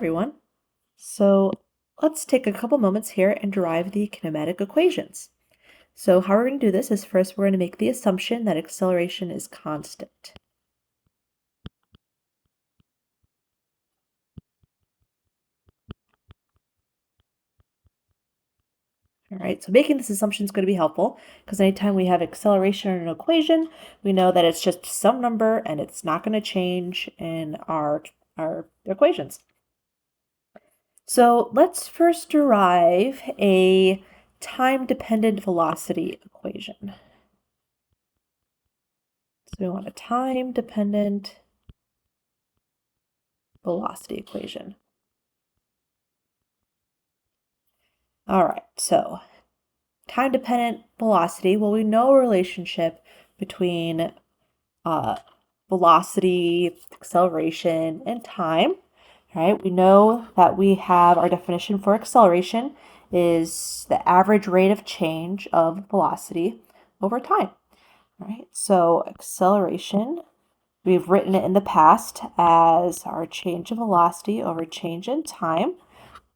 everyone. So let's take a couple moments here and derive the kinematic equations. So how we're going to do this is first we're going to make the assumption that acceleration is constant. All right, so making this assumption is going to be helpful because anytime we have acceleration in an equation, we know that it's just some number and it's not going to change in our equations. So let's first derive a time-dependent velocity equation. So we want a time-dependent velocity equation. All right, so time-dependent velocity, well, we know a relationship between velocity, acceleration, and time. All right, we know that we have our definition for acceleration is the average rate of change of velocity over time. All right, so acceleration, we've written it in the past as our change in velocity over change in time.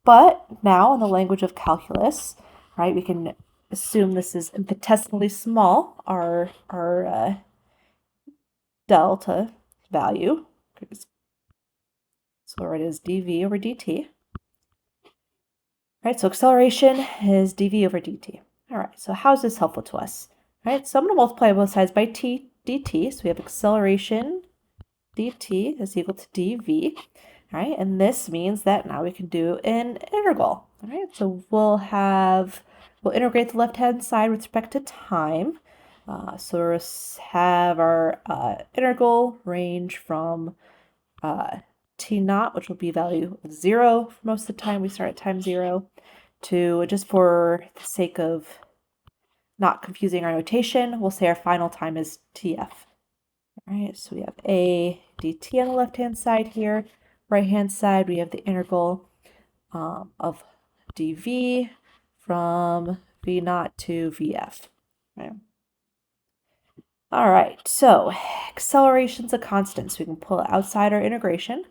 But now in the language of calculus, right, we can assume this is infinitesimally small, our delta value. So it is dv over dt. Right, so acceleration is dv over dt. All right, so how is this helpful to us? All right, so I'm going to multiply both sides by t dt. So we have acceleration dt is equal to dv. All right, and this means that now we can do an integral. All right, so we'll integrate the left-hand side with respect to time. So we'll have our integral range from t naught, which will be value of 0 for most of the time. We start at time 0, to, just for the sake of not confusing our notation, we'll say our final time is tf. All right, so we have a dt on the left-hand side here. Right-hand side, we have the integral of dv from v naught to vf. Right. All right, so acceleration's a constant, so we can pull it outside our integration.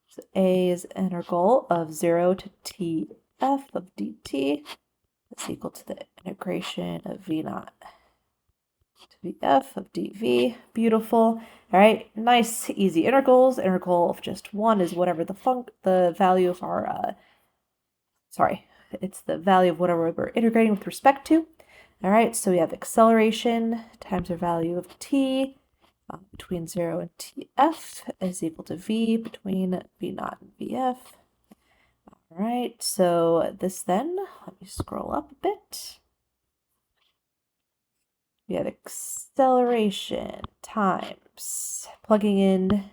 So a is integral of 0 to tf of dt. That's equal to the integration of v naught to vf of dv. Beautiful. All right, nice, easy integrals. Integral of just 1 is whatever the value of our, it's the value of whatever we're integrating with respect to. All right, so we have acceleration times our value of t between 0 and tf is equal to v between v naught and vf. All right, so this then, let me scroll up a bit. We have acceleration times plugging in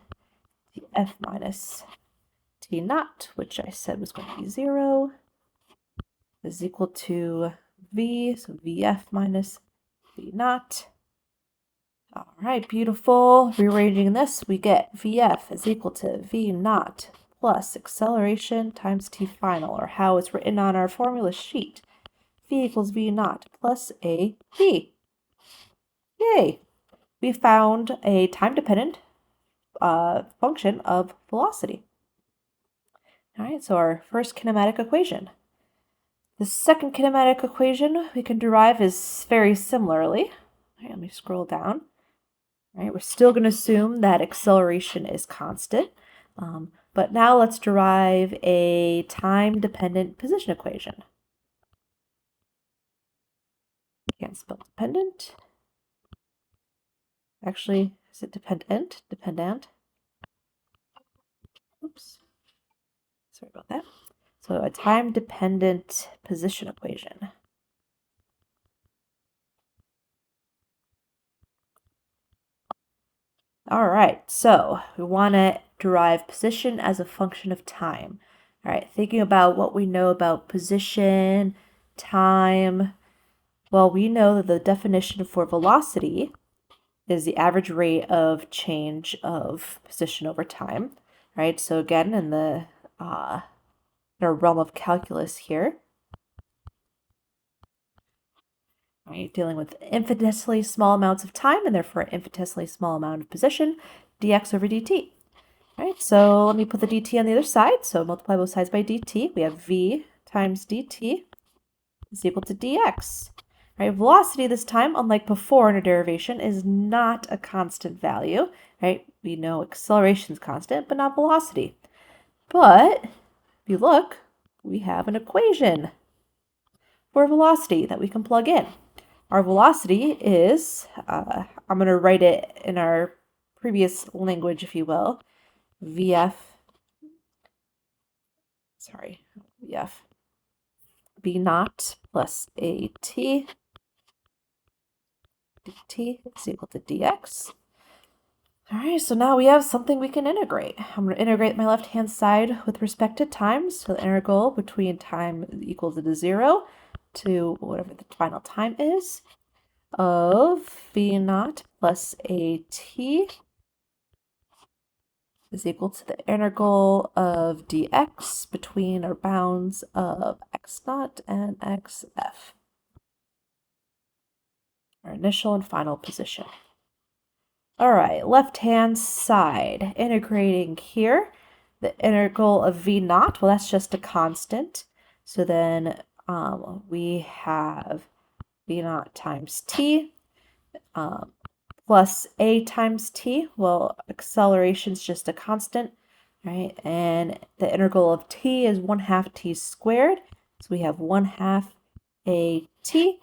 the f minus t naught, which I said was going to be 0, is equal to v, so vf minus v naught. All right, beautiful. Rearranging this, we get vf is equal to v naught plus acceleration times t final, or how it's written on our formula sheet. V equals v naught plus a v. Yay! We found a time-dependent function of velocity. All right, so our first kinematic equation. The second kinematic equation we can derive is very similarly. All right, let me scroll down. All right, we're still going to assume that acceleration is constant, but now let's derive a time-dependent position equation. Can't spell dependent. Actually, is it dependent? Dependent. Oops. Sorry about that. So a time-dependent position equation. All right, so we want to derive position as a function of time. All right, thinking about what we know about position, time. Well, we know that the definition for velocity is the average rate of change of position over time. Right, so again, in our realm of calculus here, right, dealing with infinitesimally small amounts of time and therefore infinitesimally small amount of position, dx over dt. All right, so let me put the dt on the other side. So multiply both sides by dt. We have v times dt is equal to dx. All right, velocity this time, unlike before in our derivation, is not a constant value. Right? We know acceleration is constant, but not velocity. But if you look, we have an equation for velocity that we can plug in. Our velocity is, I'm going to write it in our previous language, if you will, vf b naught plus at dt is equal to dx. All right, so now we have something we can integrate. I'm going to integrate my left-hand side with respect to time. So the integral between time equals to 0 to whatever the final time is of v naught plus at is equal to the integral of dx between our bounds of x naught and xf, our initial and final position. All right, left-hand side, integrating here, the integral of v naught, well, that's just a constant. So then we have v naught times t plus a times t. Well, acceleration is just a constant, right? And the integral of t is 1/2 t squared. So we have 1/2 a t,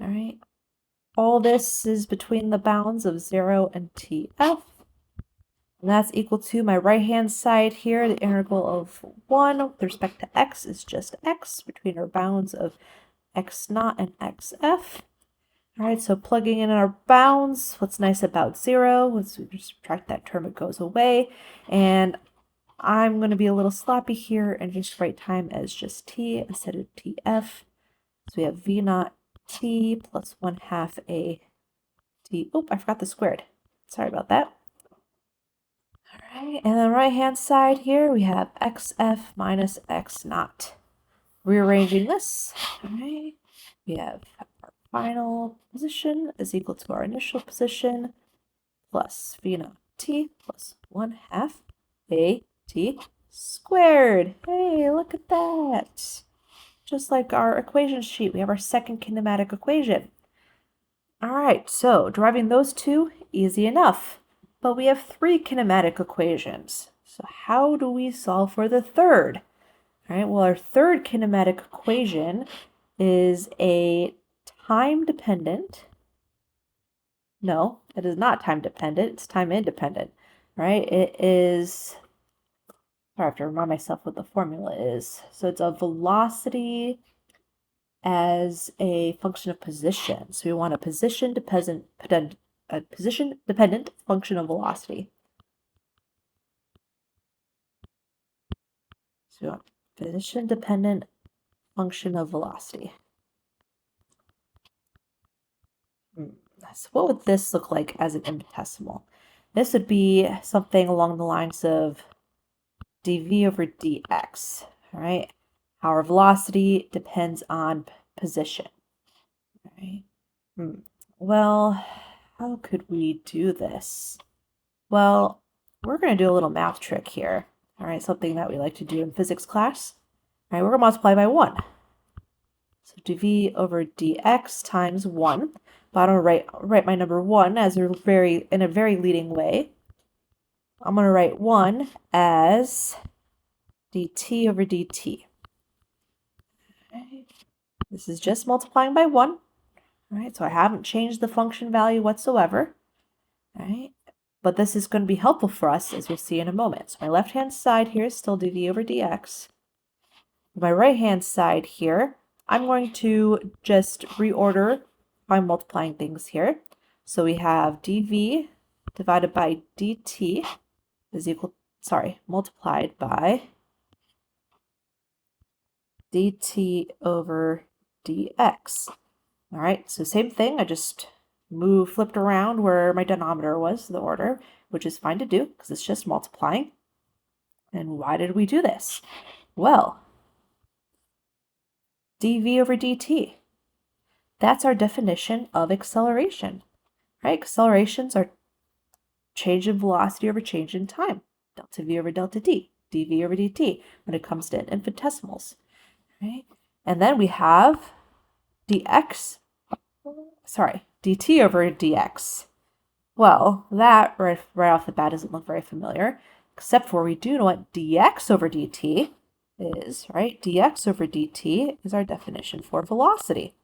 all right? All this is between the bounds of 0 and tf. And that's equal to my right-hand side here. The integral of 1 with respect to x is just x between our bounds of x naught and xf. All right, so plugging in our bounds, what's nice about 0, once we just subtract that term, it goes away. And I'm going to be a little sloppy here and just write time as just t instead of tf. So we have v naught t plus 1/2 a t. Oh, I forgot the squared. Sorry about that. All right, and then right-hand side here, we have xf minus x naught. Rearranging this, all right, we have our final position is equal to our initial position plus v naught t plus 1/2 a t squared. Hey, look at that. Just like our equation sheet, we have our second kinematic equation. All right, so deriving those two, easy enough. But we have 3 kinematic equations. So how do we solve for the third? All right, well, our third kinematic equation is a time-dependent. No, it is not time-dependent. It's time-independent, right? It is, sorry, I have to remind myself what the formula is. So it's a velocity as a function of position. So we want a position-dependent function of velocity. So we want position-dependent function of velocity. So what would this look like as an infinitesimal? This would be something along the lines of dv over dx, all right? Our velocity depends on position, all right? Well, how could we do this? Well, we're going to do a little math trick here, all right? Something that we like to do in physics class. All right, we're going to multiply by 1. So dv over dx times 1. But I'm going to write my number 1 as in a very leading way. I'm going to write 1 as dt over dt. Okay. This is just multiplying by 1. All right, so I haven't changed the function value whatsoever. All right, but this is going to be helpful for us, as we'll see in a moment. So my left-hand side here is still dv over dx. My right-hand side here, I'm going to just reorder by multiplying things here. So we have dv divided by dt is multiplied by dt over dx. All right, so same thing, I just flipped around where my denominator was, the order, which is fine to do because it's just multiplying. And why did we do this? Well, dv over dt. That's our definition of acceleration, right? Accelerations are change in velocity over change in time. delta V over delta t, dV over dt when it comes to infinitesimals, right? And then we have dt over dx. Well, that right off the bat doesn't look very familiar, except for we do know what dx over dt is, right? Dx over dt is our definition for velocity.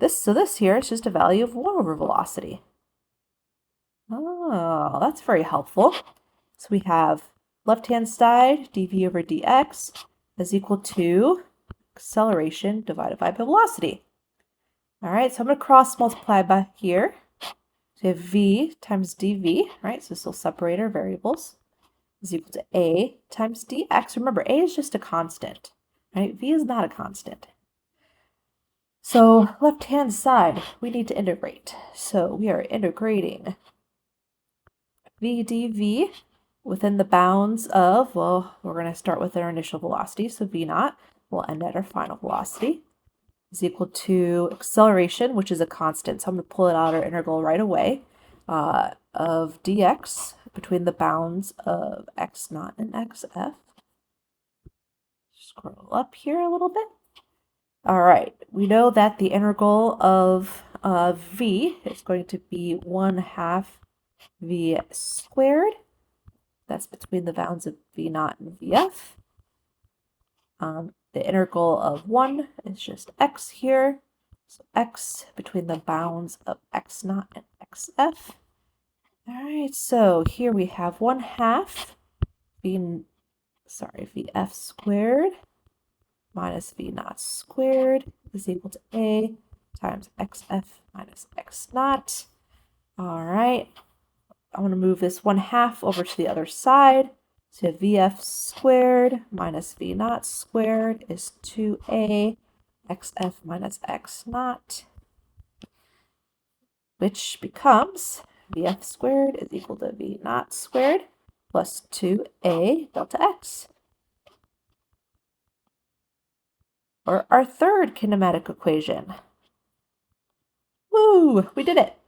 So this here is just a value of 1 over velocity. Oh, that's very helpful. So we have left-hand side, dv over dx is equal to acceleration divided by velocity. All right, so I'm going to cross multiply by here. So we have v times dv, right? So this will separate our variables, is equal to a times dx. Remember, a is just a constant, right? V is not a constant. So left-hand side, we need to integrate. So we are integrating v dv within the bounds of, well, we're going to start with our initial velocity, so v naught will end at our final velocity, is equal to acceleration, which is a constant, so I'm going to pull it out our integral right away, of dx between the bounds of x naught and xf. Scroll up here a little bit. All right, we know that the integral of v is going to be 1/2 v squared. That's between the bounds of v naught and vf. The integral of 1 is just x here. So x between the bounds of x naught and xf. All right, so here we have 1/2 vf squared minus v naught squared is equal to a times xf minus x naught. All right, I want to move this 1/2 over to the other side. So vf squared minus v naught squared is 2a xf minus x naught, which becomes vf squared is equal to v naught squared plus 2a delta x. Or our third kinematic equation. Woo! We did it!